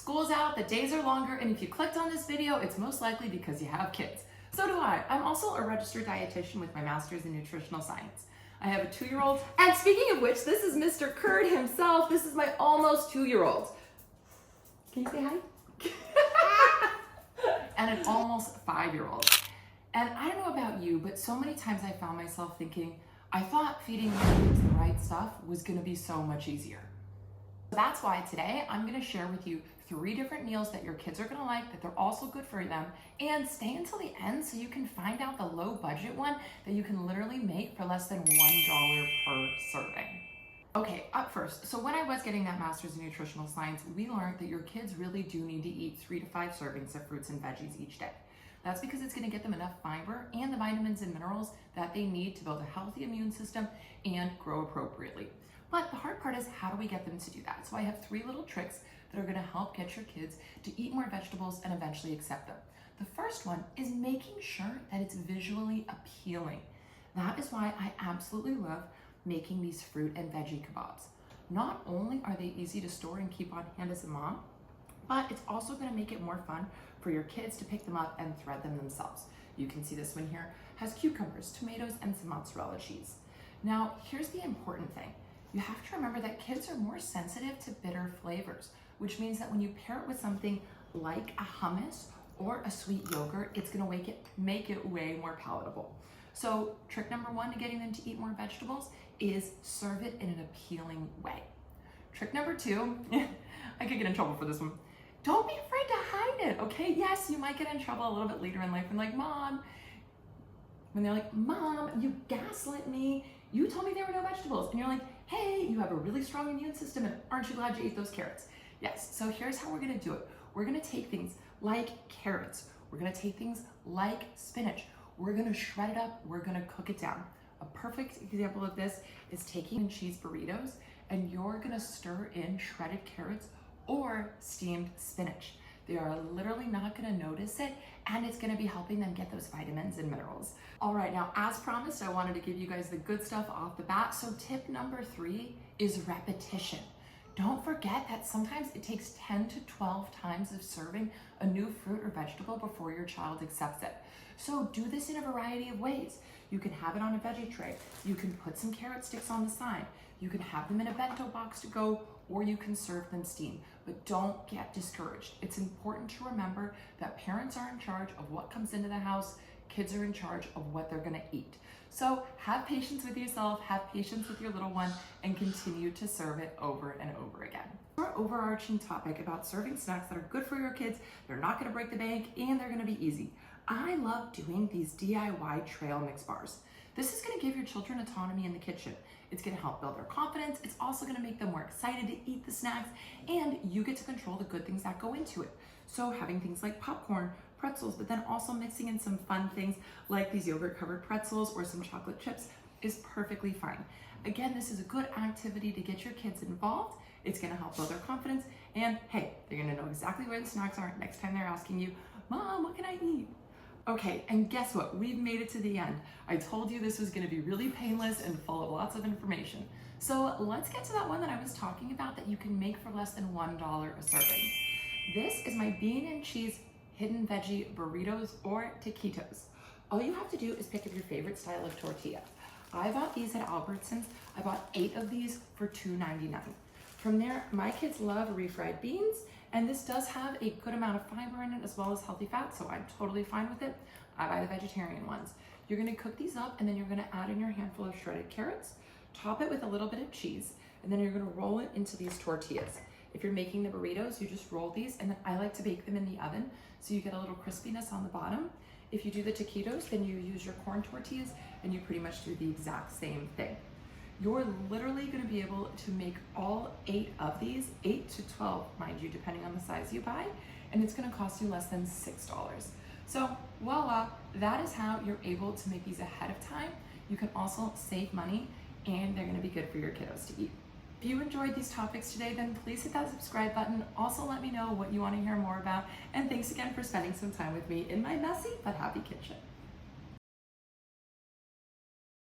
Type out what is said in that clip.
School's out, the days are longer, and if you clicked on this video, it's most likely because you have kids. So do I. I'm also a registered dietitian with my master's in nutritional science. I have a 2-year-old, and speaking of which, this is Mr. Kurt himself. This is my almost 2-year-old. Can you say hi? And an almost 5-year-old. And I don't know about you, but so many times I found myself thinking, I thought feeding my kids the right stuff was gonna be so much easier. That's why today I'm gonna share with you 3 different meals that your kids are gonna like, that they're also good for them, and stay until the end so you can find out the low budget one that you can literally make for less than $1 per serving. Okay, up first, so when I was getting that master's in nutritional science, we learned that your kids really do need to eat 3 to 5 servings of fruits and veggies each day. That's because it's gonna get them enough fiber and the vitamins and minerals that they need to build a healthy immune system and grow appropriately. But the hard part is, how do we get them to do that? So I have 3 little tricks that are gonna help get your kids to eat more vegetables and eventually accept them. The first one is making sure that it's visually appealing. That is why I absolutely love making these fruit and veggie kebabs. Not only are they easy to store and keep on hand as a mom, but it's also gonna make it more fun for your kids to pick them up and thread them themselves. You can see this one here has cucumbers, tomatoes, and some mozzarella cheese. Now, here's the important thing. You have to remember that kids are more sensitive to bitter flavors, which means that when you pair it with something like a hummus or a sweet yogurt, it's gonna make it way more palatable. So trick number 1 to getting them to eat more vegetables is serve it in an appealing way. Trick number 2, I could get in trouble for this one. Don't be afraid to hide it, okay? Yes, you might get in trouble a little bit later in life and like, Mom, when they're like, Mom, you gaslit me. You told me there were no vegetables. And you're like, hey, you have a really strong immune system and aren't you glad you ate those carrots? Yes, so here's how we're gonna do it. We're gonna take things like carrots. We're gonna take things like spinach. We're gonna shred it up, we're gonna cook it down. A perfect example of this is taking cheese burritos and you're gonna stir in shredded carrots or steamed spinach. They are literally not gonna notice it, and it's gonna be helping them get those vitamins and minerals. All right, now as promised, I wanted to give you guys the good stuff off the bat. So tip number 3 is repetition. Don't forget that sometimes it takes 10 to 12 times of serving a new fruit or vegetable before your child accepts it. So do this in a variety of ways. You can have it on a veggie tray. You can put some carrot sticks on the side. You can have them in a bento box to go, or you can serve them steamed. But don't get discouraged. It's important to remember that parents are in charge of what comes into the house. Kids are in charge of what they're gonna eat. So have patience with yourself, have patience with your little one, and continue to serve it over and over again. Our overarching topic about serving snacks that are good for your kids, they're not gonna break the bank, and they're gonna be easy. I love doing these DIY trail mix bars. This is gonna give your children autonomy in the kitchen. It's gonna help build their confidence. It's also gonna make them more excited to eat the snacks, and you get to control the good things that go into it. So having things like popcorn, pretzels, but then also mixing in some fun things like these yogurt covered pretzels or some chocolate chips is perfectly fine. Again, this is a good activity to get your kids involved. It's gonna help build their confidence, and hey, they're gonna know exactly where the snacks are next time they're asking you, Mom, what can I eat? Okay, and guess what? We've made it to the end. I told you this was gonna be really painless and full of lots of information. So let's get to that one that I was talking about that you can make for less than $1 a serving. This is my bean and cheese hidden veggie burritos or taquitos. All you have to do is pick up your favorite style of tortilla. I bought these at Albertsons. I bought 8 of these for $2.99. From there, my kids love refried beans, and this does have a good amount of fiber in it as well as healthy fat, so I'm totally fine with it. I buy the vegetarian ones. You're gonna cook these up, and then you're gonna add in your handful of shredded carrots, top it with a little bit of cheese, and then you're gonna roll it into these tortillas. If you're making the burritos, you just roll these, and then I like to bake them in the oven so you get a little crispiness on the bottom. If you do the taquitos, then you use your corn tortillas, and you pretty much do the exact same thing. You're literally gonna be able to make all 8 of these, 8 to 12, mind you, depending on the size you buy, and it's gonna cost you less than $6. So voila, that is how you're able to make these ahead of time. You can also save money, and they're gonna be good for your kiddos to eat. If you enjoyed these topics today, then please hit that subscribe button. Also let me know what you want to hear more about, and thanks again for spending some time with me in my messy but happy kitchen.